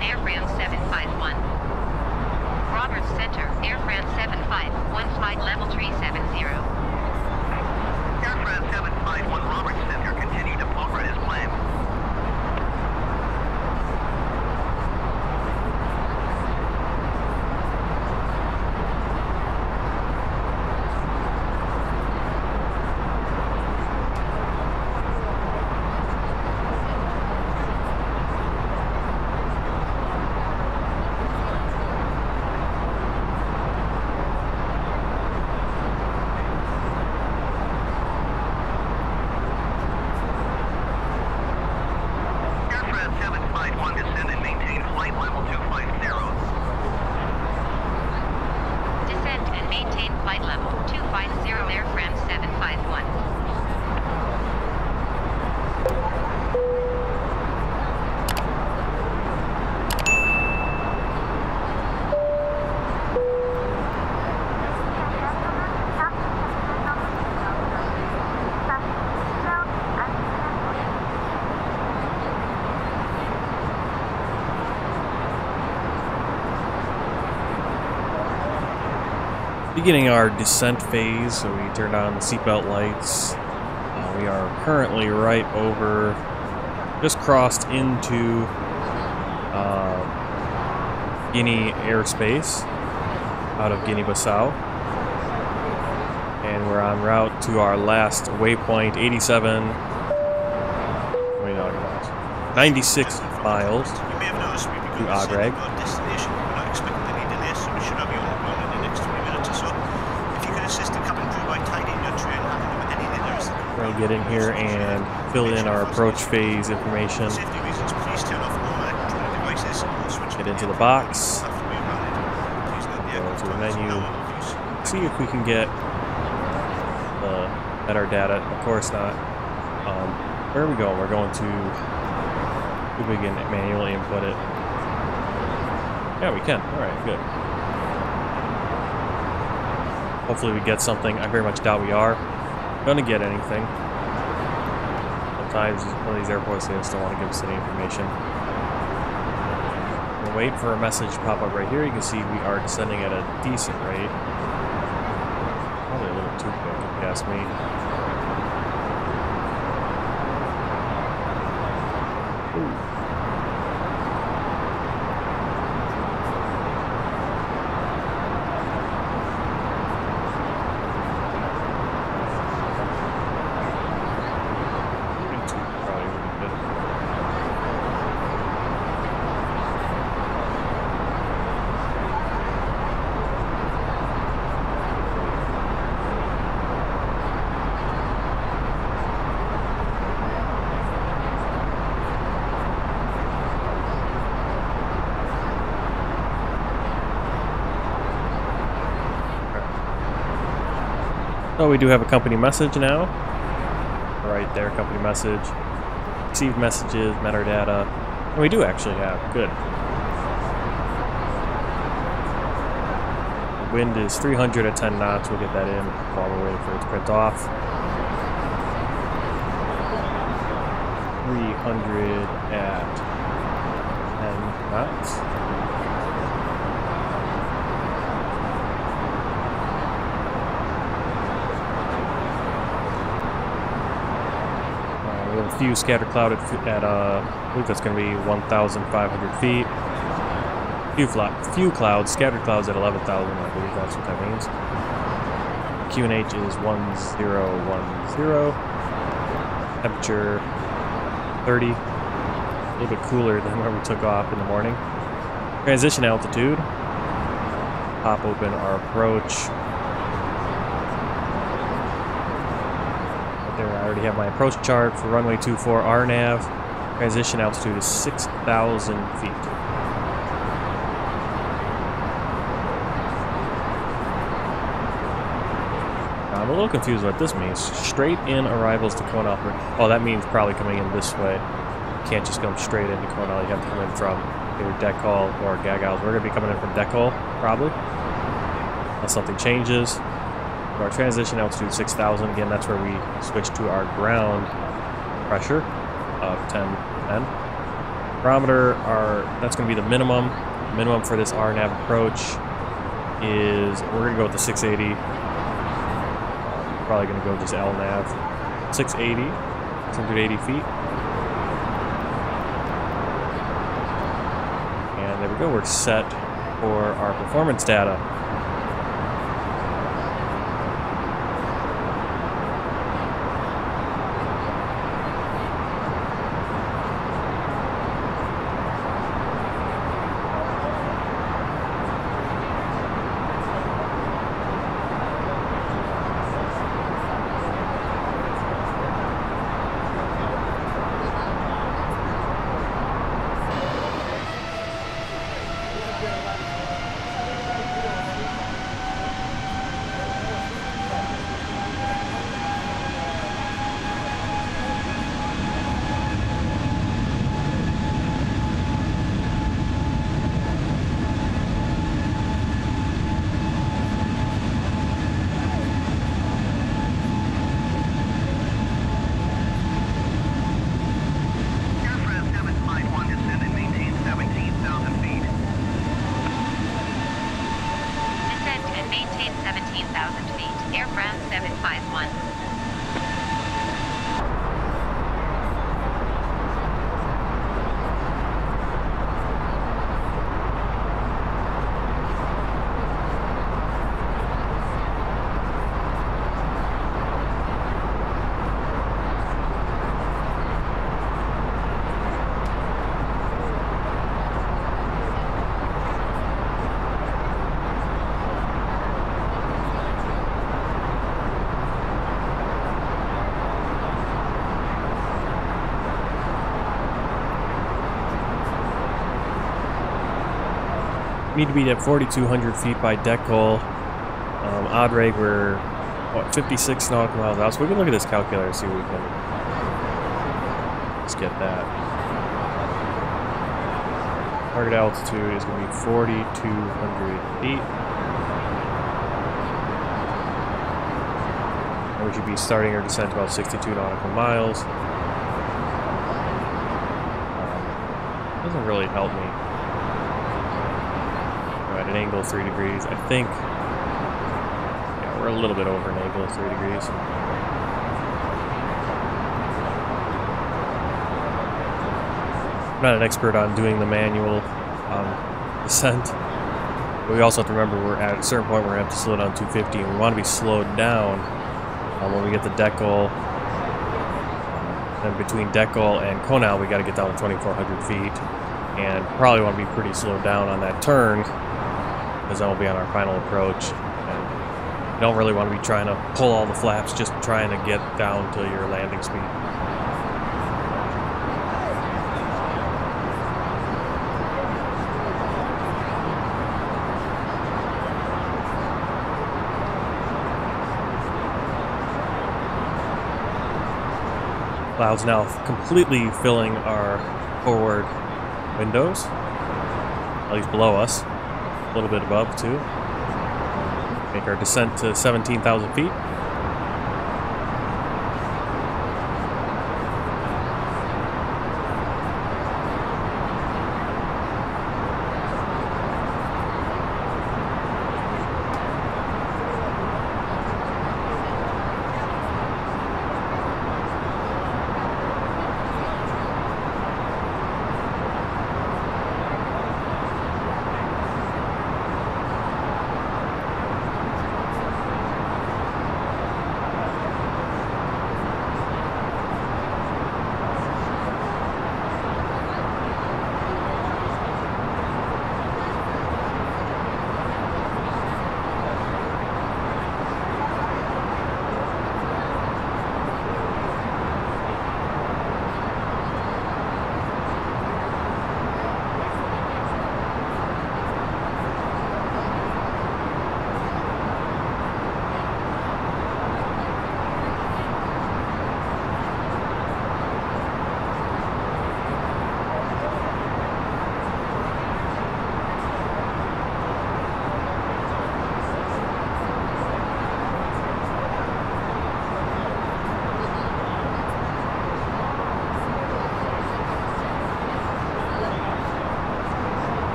on Air France 751. Roberts Center, Air France 751, flight level 370. Air France 751 Roberts Center, continue to forward as planned. Beginning our descent phase, so we turned on the seatbelt lights. We are currently right over, just crossed into Guinea airspace out of Guinea-Bissau, and we're en route to our last waypoint, 96 miles to Agreg. We're going to get in here and fill in our approach phase information. Get into the box. Go to the menu. See if we can get the metadata. Of course not. Where are we going? We're going to... if we can manually input it. Yeah, we can. Alright, good. Hopefully we get something. I very much doubt we are gonna get anything. Sometimes some of these airports, they just don't want to give us any information. We'll wait for a message to pop up right here. You can see we are descending at a decent rate. Probably a little too quick, if you ask me. Ooh. So we do have a company message now. Right there, company message. Received messages, metadata. And we do actually have. Good. The wind is 300 at 10 knots. We'll get that in while we're waiting for it to print off. 300 at 10 knots. A few scattered cloud at I believe that's going to be 1,500 feet. Few clouds, scattered clouds at 11,000. I believe that's what that means. QNH is 1010. Temperature 30. A little bit cooler than where we took off in the morning. Transition altitude. Pop open our approach. I already have my approach chart for runway 24 RNAV. Transition altitude is 6,000 feet. Now, I'm a little confused what this means. Straight in arrivals to Conakry. Oh, that means probably coming in this way. You can't just come straight into Conakry. You have to come in from either deck hall or gaghouse. We're going to be coming in from deck hall, probably. Unless something changes. Our transition altitude 6,000. Again, that's where we switch to our ground pressure of 10. Barometer that's going to be the minimum. Minimum for this RNAV approach is, we're going to go with the 680. Probably going to go just LNAV. 680, 680 feet. And there we go, we're set for our performance data. Need to be at 4,200 feet by decal. Odd rate, we're what, 56 nautical miles out. So we can look at this calculator and see what we can. Let's get that. Target altitude is going to be 4,200 feet. And we should be starting our descent about 62 nautical miles. Doesn't really help me. At an angle of 3 degrees, I think. Yeah, we're a little bit over an angle of 3 degrees. I'm not an expert on doing the manual descent, but we also have to remember we're at a certain point we're going to have to slow down 250, and we want to be slowed down when we get the decal. Then between decal and Conal, we got to get down to 2,400 feet, and probably want to be pretty slowed down on that turn, because that will be on our final approach. And you don't really want to be trying to pull all the flaps, just trying to get down to your landing speed. Clouds now completely filling our forward windows, at least below us. A little bit above too. Make our descent to 17,000 feet.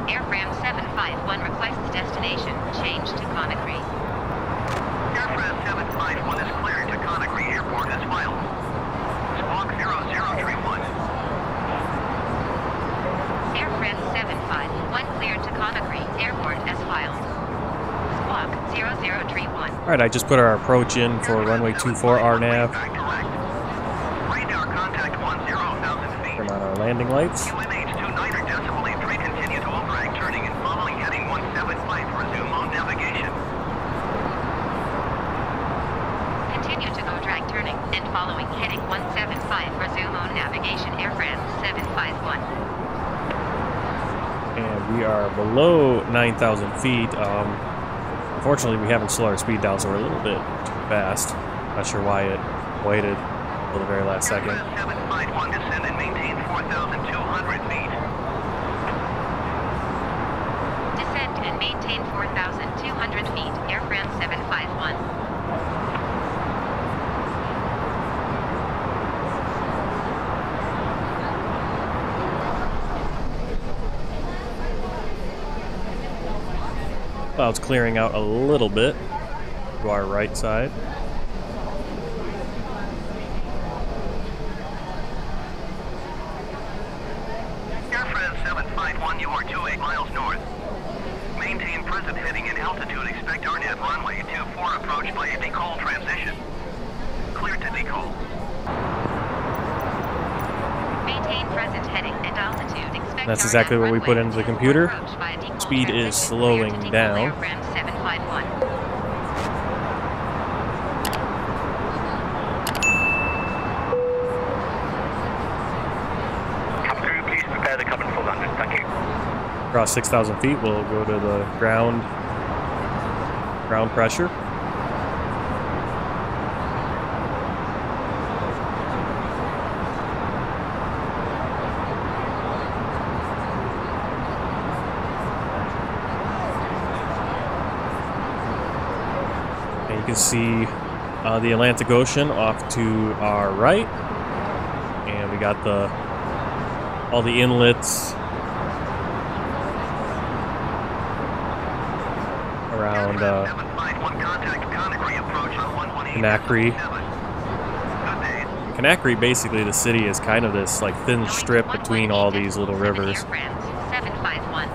Airframe 751 requests destination change to Conakry. Airframe 751 is cleared to Conakry Airport as filed. Squawk 0031. Airframe 751 cleared to Conakry Airport as filed. Squawk 0031. Alright, I just put our approach in for runway 24 RNAV. Radar contact 10,000 feet. Turn on our landing lights. QNH 29.3 continue to override turning and following heading 175 resume on navigation. Continue to go drag turning and following heading 175 resume on navigation Airframe 751. And we are below 9,000 feet. Unfortunately, we haven't slowed our speed down, so we're a little bit too fast. Not sure why it waited until the very last second. 751 descend and maintain 4,200 feet. Descend and maintain 4,200 feet. Airframe 751. Clouds clearing out a little bit to our right side. Airframe 751, you are 28 miles north. Maintain present heading and altitude. Expect RNAV runway 24 approach by a decall transition. Clear to decall. Maintain present heading and altitude. Expect That's exactly what we put into the computer. Speed is slowing down. Airframe 751. Cabin crew, please prepare the cabin for landing. Thank you. Across 6,000 feet, we'll go to the ground pressure. And you can see the Atlantic Ocean off to our right, and we got all the inlets around Conakry. Conakry, basically, the city is kind of this like thin strip between all these little rivers. Airframe 751.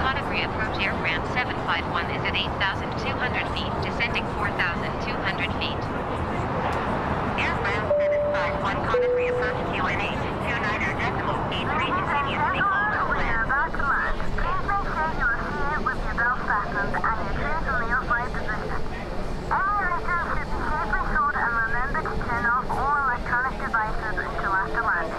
Conakry approach Airframe 751 is at 8,200 feet, descending 4,200 feet. Airframe 751 Conakry approach QNH 29.83 continues decall to land.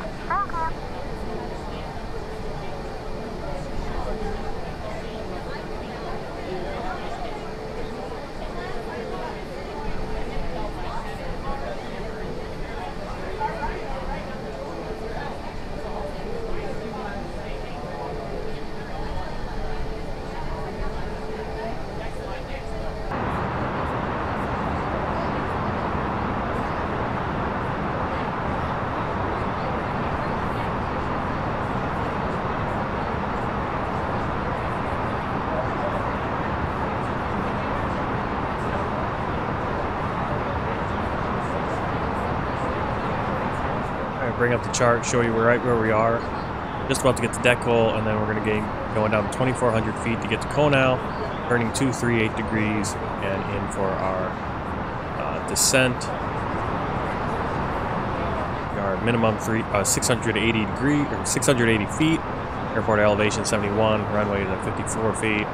Bring up the chart, show you right where we are. Just about to get to decal, and then we're going to get going down 2,400 feet to get to Conakry, turning 238 degrees, and in for our descent. Our minimum 680 feet. Airport elevation 71. Runway is at 54 feet.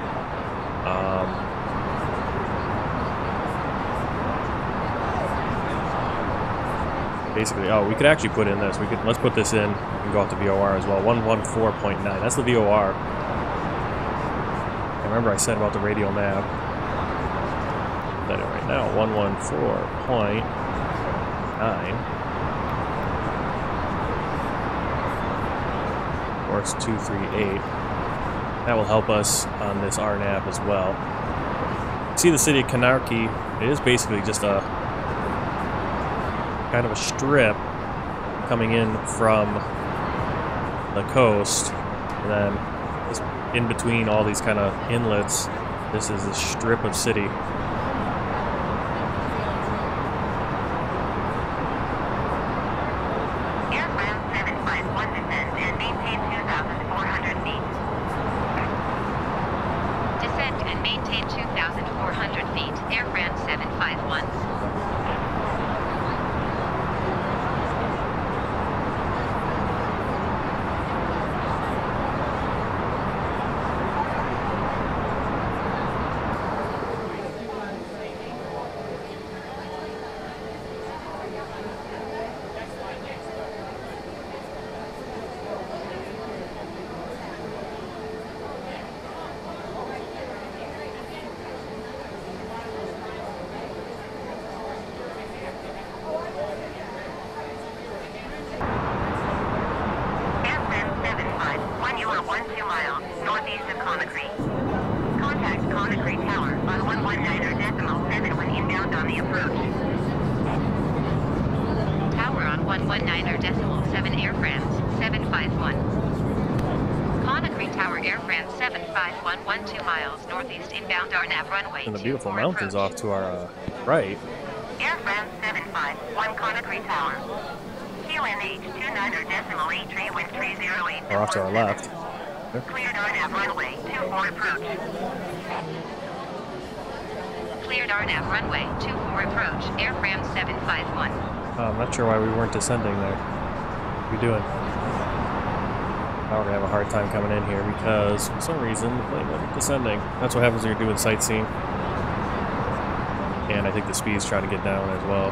Basically, we could actually put in this. Let's put this in and go out to VOR as well. 114.9. That's the VOR. I remember I said about the radial nav. Put that in right now. 114.9. Course 238. That will help us on this RNAV as well. See the city of Conakry. It is basically just a kind of a strip coming in from the coast. And then just in between all these kind of inlets, this is a strip of city. Air France 751 descend and maintain 2,400 feet. Descend and maintain 2,400 feet. Air France 751. You are 12 miles northeast of Conakry. Contact Conakry Tower on 119.7 when inbound on the approach. Tower on 119.7 Air France 751. Conakry Tower Air France 751 12 miles northeast inbound RNAV runway. And the beautiful mountains off to our right. Air France 751 Conakry Tower. QNH 29.83 wind 308. Or off to our left. Cleared RNAV runway 24 approach. Cleared RNAV runway 24 approach. Air France 751. I'm not sure why we weren't descending there. What are we doing? Now we're gonna have a hard time coming in here because for some reason the plane wasn't descending. That's what happens when you're doing sightseeing. And I think the speed's trying to get down as well.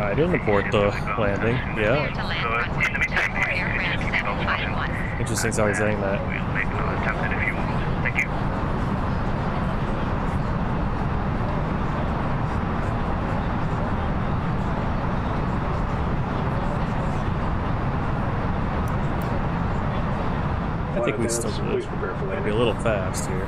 I didn't abort the landing. Yeah. Interesting how he's saying that. We'll make another attempt in a few moments. Thank you. I think we still do this. Might be a little fast here.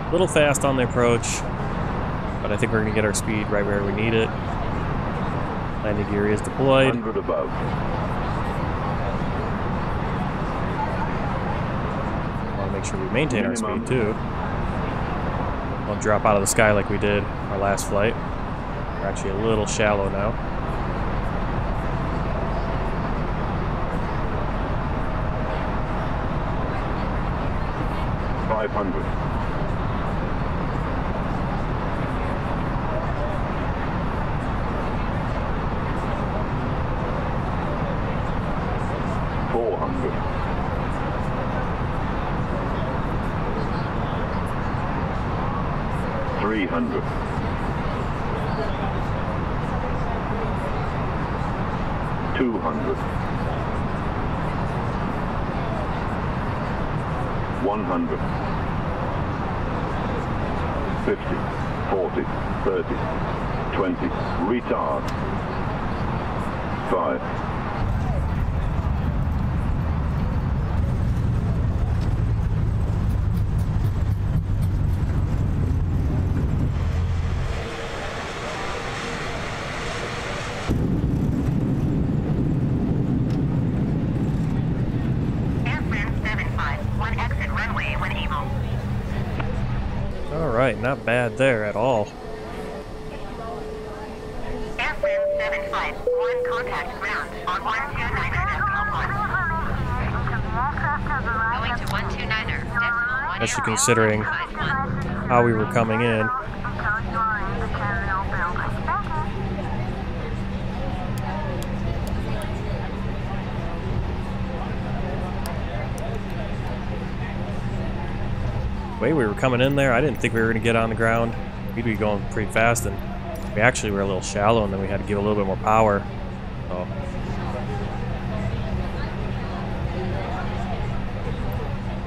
A little fast on the approach, but I think we're going to get our speed right where we need it. Landing gear is deployed. 100 above. I want to make sure we maintain our speed too. Don't drop out of the sky like we did our last flight. We're actually a little shallow now. 500. 400. 300. 200. 100. 50. 40. 30. 20. Retard. 5. Alright, not bad there at all. Airframe 751, contact ground on 129er. Going to 129er, decimal 1. Especially considering how we were coming in. The way we were coming in there, I didn't think we were going to get on the ground. We'd be going pretty fast, and we actually were a little shallow, and then we had to give a little bit more power. So.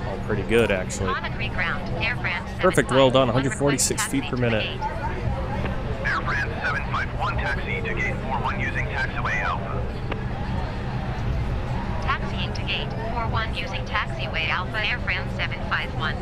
All pretty good, actually. Perfect, well done, 146 feet per minute. Air France 751 taxi to gate 41 using taxiway Alpha. Taxiing to gate 41 using taxiway Alpha, Air France 751.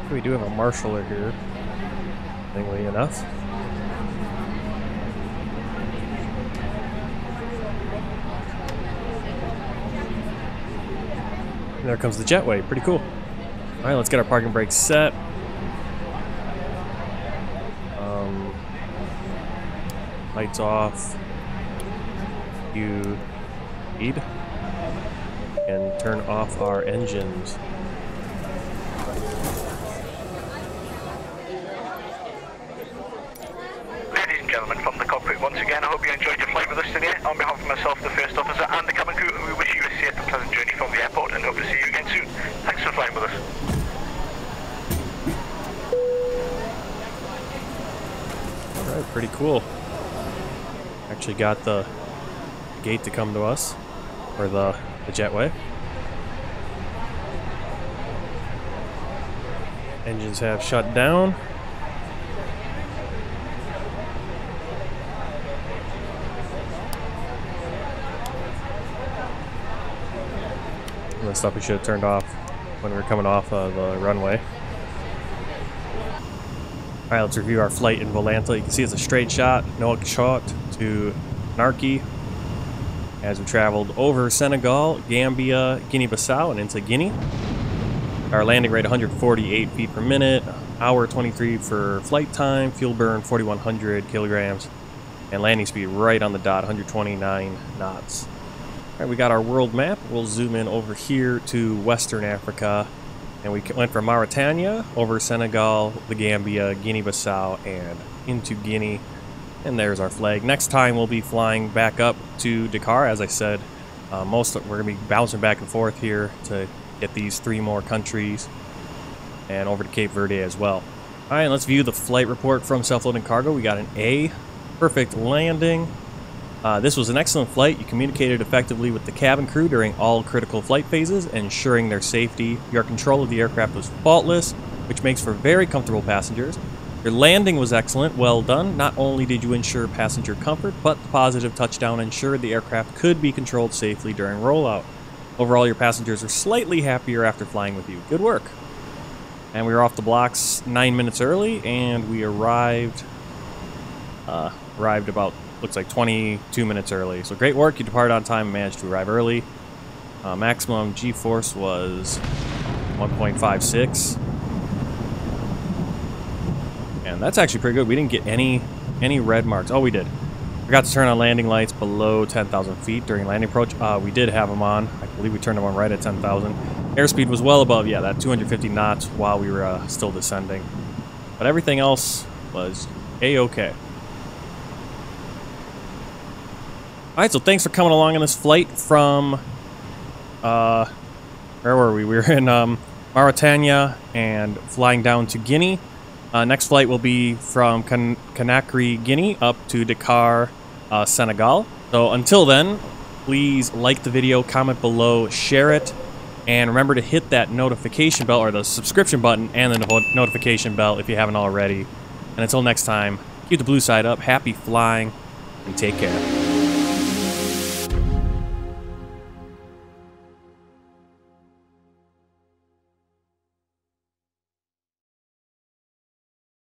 We do have a marshaller here, thankfully enough. And there comes the jetway, pretty cool. Alright, let's get our parking brakes set. Lights off. You lead. And turn off our engines. From the cockpit once again, I hope you enjoyed your flight with us today. On behalf of myself, the first officer, and the cabin crew, we wish you a safe and pleasant journey from the airport and hope to see you again soon. Thanks for flying with us. Alright, pretty cool. Actually got the gate to come to us, or the jetway. Engines have shut down. The stuff we should have turned off when we were coming off the runway. Alright, let's review our flight in Volanta. You can see it's a straight shot, Nouakchott to Conakry, as we traveled over Senegal, Gambia, Guinea-Bissau, and into Guinea. Our landing rate 148 feet per minute, hour 23 for flight time, fuel burn 4,100 kilograms, and landing speed right on the dot, 129 knots. Alright, we got our world map. We'll zoom in over here to Western Africa, And we went from Mauritania over Senegal, the Gambia, Guinea-Bissau, and into Guinea. And there's our flag. Next time we'll be flying back up to Dakar. As I said, we're going to be bouncing back and forth here to get these 3 more countries and over to Cape Verde as well. All right, let's view the flight report from self-loading cargo. We got an A, perfect landing. This was an excellent flight. You communicated effectively with the cabin crew during all critical flight phases, ensuring their safety. Your control of the aircraft was faultless, which makes for very comfortable passengers. Your landing was excellent, well done. Not only did you ensure passenger comfort, but the positive touchdown ensured the aircraft could be controlled safely during rollout. Overall, your passengers are slightly happier after flying with you. Good work. And we were off the blocks 9 minutes early, and we arrived about, looks like 22 minutes early. So great work. You departed on time and managed to arrive early. Maximum G-force was 1.56. And that's actually pretty good. We didn't get any red marks. Oh, we did. Forgot to turn on landing lights below 10,000 feet during landing approach. We did have them on. I believe we turned them on right at 10,000. Airspeed was well above, yeah, that 250 knots while we were still descending. But everything else was A-okay. Alright, so thanks for coming along on this flight from, where were we? We were in Mauritania and flying down to Guinea. Next flight will be from Conakry, Guinea, up to Dakar, Senegal. So until then, please like the video, comment below, share it, and remember to hit that notification bell, or the subscription button, and the notification bell if you haven't already. And until next time, keep the blue side up, happy flying, and take care.